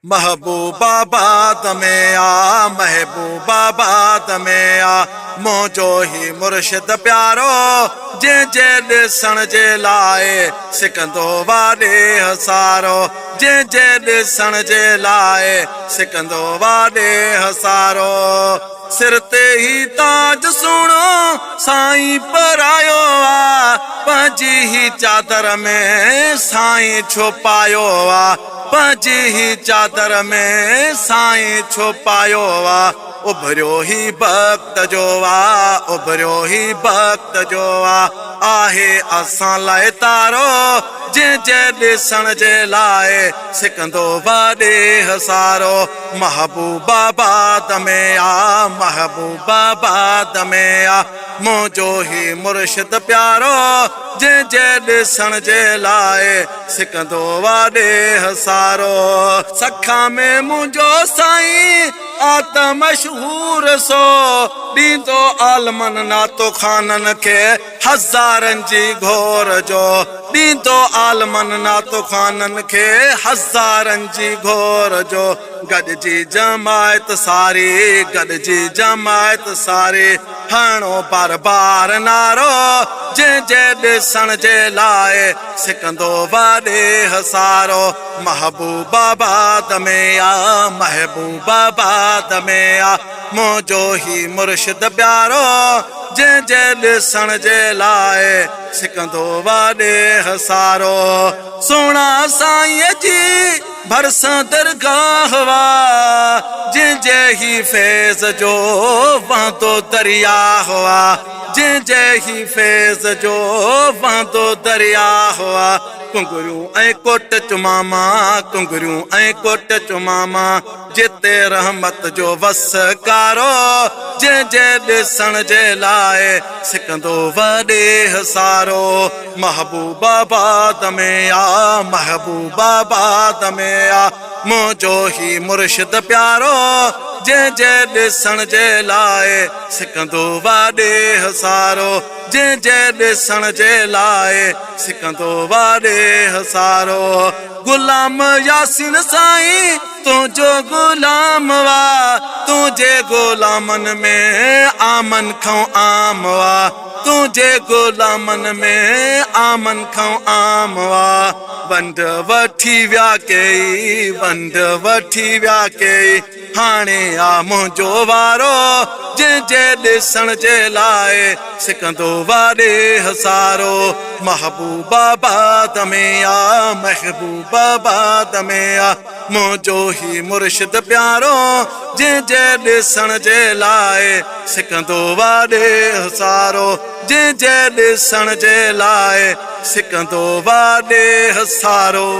महबूबाबाद में आ, महबूबाबाद में आ, मुझो ही मुर्शिद प्यारो जे जे ॾिसण जे लाइ सिकंदो वाॾे हसारो, जे जे ॾिसण जे लाइ सिकंदो वाॾे हसारो। सिर ते ही ताज सुहिणो साईं परायो आ, पंहिंजी ही चादर में साईं छुपायो आ, पंहिंजी ही चादर में साईं छुपायो आ। उभरियो ही वक़्त जो आ, उभरियो ही वक़्त जो आ, आहे असां लाइ तारो जे जे ॾिसण जे लाइ सिकंदो वाॾे हसारो। महबूबाबाद में आ, महबूबाबाद में आ, मुझो ही मुर्शिद प्यारो जे जे ॾिसण जे लाइ सिकंदो वाॾे हसारो। सखा में मुंहिंजो साईं आत मशहूर सो, ॾींदो आलमन नातो खानन खे हज़ारनि जी घोर जो, ॾींदो आलमन नातो खानन खे हज़ारनि जी घोर जो। गॾिजी जमायत सारी, गॾिजी जमायत सारी, हणो बार बार नारो जे जे ॾिसण जे लाइ सिकंदो वाॾे हसारो। महबूबाबाद में आ, महबूबाबाद में आ, मुझो ही मुर्शिद प्यारो जे जे ॾिसण जे लाइ सिकंदो वाॾे हसारो। सोना साईं जी भरसां दरगाह वा, जंहिंजे ही फैज़ जो वहंदो दरिया हुआ, जंहिंजे ही फैज़ जो वहंदो दरिया हुआ। कुंगरियूं ऐं कोट चुमामा, कुंगरियूं ऐं कोट चुमामा, जिते रहमत जो वस कारो जे जे ॾिसण जे लाइ सिकंदो वाॾे हसारो। महबूबाबाद में आ, महबूबाबाद में आ, मुझो ही मुर्शिद प्यारो जे जे ॾिसण जे लाइ सिकंदो वाॾे हसारो, जे जे ॾिसण जे लाइ सिकंदो वाॾे हसारो। गुलाम यासीन साईं तुंहिंजो गुलाम वा, तुंहिंजे गुलामन में आमन खां आम वा, तुंहिंजे गुलामन में आमन खां आम वा। वंड वठी विया कई, वंड वठी विया कई, हाणे आ मुंहिंजो वारो जे जे ॾिसण जे लाइ सिकंदो वाॾे हसारो। महबूबाबाद में आ, महबूबाबाद में आ, मुझो ही मुर्शिद प्यारो जे जे ॾिसण जे लाइ सिकंदो वाॾे हसारो, जे जे ॾिसण जे लाइ सिकंदो वाॾे हसारो।